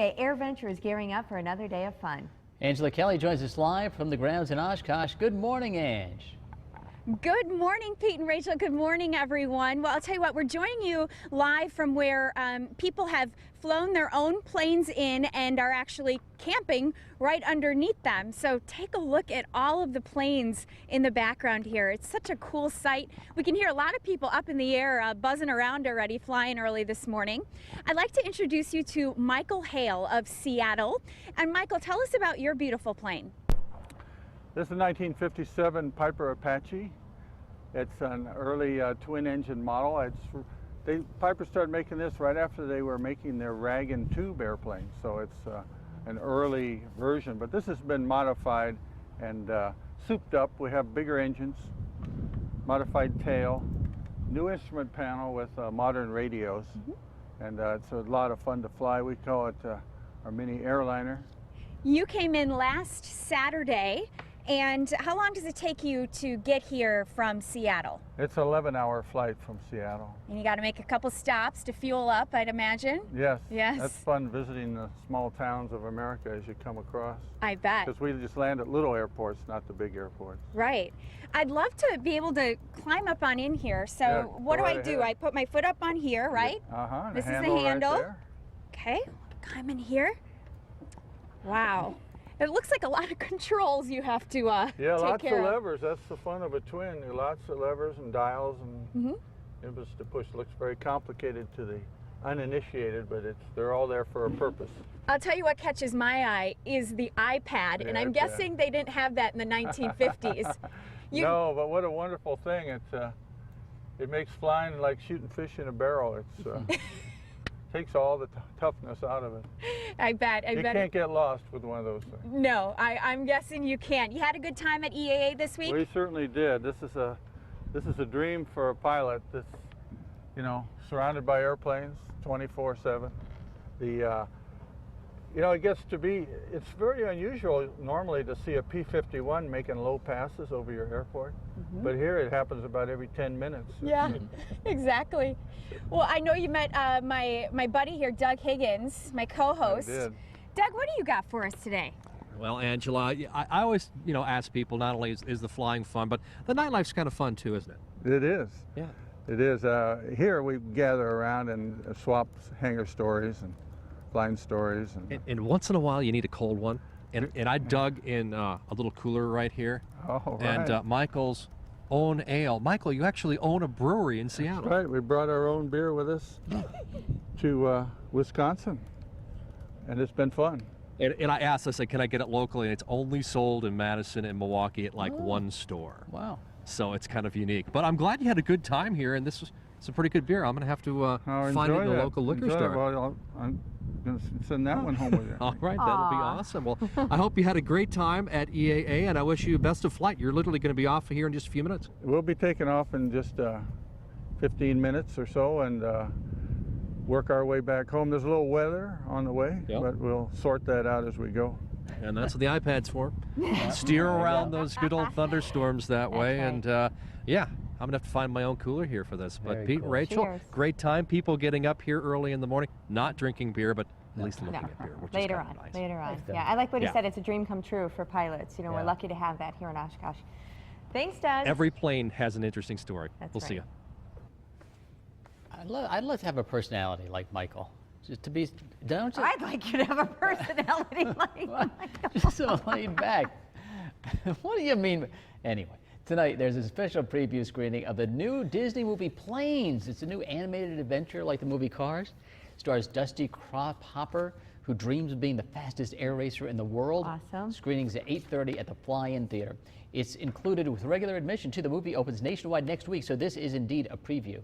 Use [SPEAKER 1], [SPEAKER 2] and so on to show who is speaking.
[SPEAKER 1] EAA AirVenture is gearing up for another day of fun.
[SPEAKER 2] Angela Kelly joins us live from the grounds in Oshkosh. Good morning, Ange.
[SPEAKER 3] Good morning, Pete and Rachel. Good morning, everyone. Well, I'll tell you what, we're joining you live from where people have flown their own planes in and are actually camping right underneath them. So take a look at all of the planes in the background here. It's such a cool sight. We can hear a lot of people up in the air buzzing around already, flying early this morning. I'd like to introduce you to Michael Hale of Seattle. And Michael, tell us about your beautiful plane.
[SPEAKER 4] This is a 1957 Piper Apache. It's an early twin-engine model. Piper started making this right after they were making their rag and tube airplanes, so it's an early version. But this has been modified and souped up. We have bigger engines, modified tail, new instrument panel with modern radios, and it's a lot of fun to fly. We call it our mini airliner.
[SPEAKER 3] You came in last Saturday. And how long does it take you to get here from Seattle?
[SPEAKER 4] It's an 11-hour flight from Seattle.
[SPEAKER 3] And you got to make a couple stops to fuel up, I'd imagine?
[SPEAKER 4] Yes.
[SPEAKER 3] Yes.
[SPEAKER 4] That's fun visiting the small towns of America as you come across.
[SPEAKER 3] I bet.
[SPEAKER 4] Because we just land at little airports, not the big airports.
[SPEAKER 3] Right. I'd love to be able to climb up on in here. So
[SPEAKER 4] yeah,
[SPEAKER 3] what do I do? I put my foot up on here, right?
[SPEAKER 4] Uh-huh.
[SPEAKER 3] This is the handle.
[SPEAKER 4] Right there.
[SPEAKER 3] Okay. Climb in here. Wow. It looks like a lot of controls you have to take care of.
[SPEAKER 4] Yeah, lots of levers. That's the fun of a twin. There are lots of levers and dials and inputs to push. It looks very complicated to the uninitiated, but they're all there for a purpose.
[SPEAKER 3] I'll tell you what catches my eye is the iPad, and I'm guessing they didn't have that in the 1950s.
[SPEAKER 4] No, but what a wonderful thing. It makes flying like shooting fish in a barrel. It's takes all the toughness out of it.
[SPEAKER 3] I bet.
[SPEAKER 4] You can't get lost with one of those things.
[SPEAKER 3] No, I'm guessing you can't. You had a good time at EAA this week?
[SPEAKER 4] We certainly did. This is a dream for a pilot that's, surrounded by airplanes 24/7. It gets to be, it's very unusual normally to see a P-51 making low passes over your airport, but here it happens about every 10 minutes.
[SPEAKER 3] Yeah, exactly. Well, I know you met my buddy here, Doug Higgins, my co-host.
[SPEAKER 4] I did.
[SPEAKER 3] Doug, what do you got for us today?
[SPEAKER 5] Well, Angela, I always, ask people, not only is the flying fun, but the nightlife's kind of fun too, isn't it?
[SPEAKER 4] It is.
[SPEAKER 5] Yeah.
[SPEAKER 4] It is. Here we gather around and swap hangar stories and flying stories.
[SPEAKER 5] And once in a while you need a cold one. And I dug in a little cooler right here.
[SPEAKER 4] Oh, right.
[SPEAKER 5] And Michael's own ale. Michael, you actually own a brewery in Seattle.
[SPEAKER 4] That's right. We brought our own beer with us to Wisconsin, and it's been fun.
[SPEAKER 5] And I asked, I said, can I get it locally? And it's only sold in Madison and Milwaukee at like one store.
[SPEAKER 2] Wow.
[SPEAKER 5] So it's kind of unique. But I'm glad you had a good time here, and it's a pretty good beer. I'm going to have to find it in the local liquor store.
[SPEAKER 4] Well, I'm going to send that one home with you.
[SPEAKER 5] All right, that'll be awesome. Well, I hope you had a great time at EAA, and I wish you best of flight. You're literally going to be off here in just a few minutes.
[SPEAKER 4] We'll be taking off in just 15 minutes or so and work our way back home. There's a little weather on the way, but we'll sort that out as we go.
[SPEAKER 5] And that's what the iPad's for. Steer around those good old thunderstorms that way.
[SPEAKER 1] Right.
[SPEAKER 5] And yeah, I'm going to have to find my own cooler here for this. But
[SPEAKER 2] Very
[SPEAKER 5] Pete
[SPEAKER 2] cool.
[SPEAKER 5] and Rachel,
[SPEAKER 1] Cheers.
[SPEAKER 5] great time. People getting up here early in the morning, not drinking beer, but at least looking
[SPEAKER 1] No.
[SPEAKER 5] at beer, which
[SPEAKER 1] Later
[SPEAKER 5] is
[SPEAKER 1] on.
[SPEAKER 5] kind of nice.
[SPEAKER 1] Later on.
[SPEAKER 2] Nice
[SPEAKER 1] Yeah, I like what he
[SPEAKER 5] Yeah.
[SPEAKER 1] said. It's a dream come true for pilots. We're lucky to have that here in Oshkosh. Thanks, Doug.
[SPEAKER 5] Every plane has an interesting story.
[SPEAKER 1] That's
[SPEAKER 5] We'll see you.
[SPEAKER 2] I'd love to have a personality like Michael. Just to be, don't you?
[SPEAKER 1] I'd like you to have a personality like Michael.
[SPEAKER 2] Just so laid back. What do you mean? Anyway, tonight there's a special preview screening of the new Disney movie Planes. It's a new animated adventure like the movie Cars. Stars Dusty Hopper, who dreams of being the fastest air racer in the world.
[SPEAKER 1] Awesome.
[SPEAKER 2] Screenings at 8:30 at the Fly-In Theater. It's included with regular admission too. The movie opens nationwide next week, so this is indeed a preview.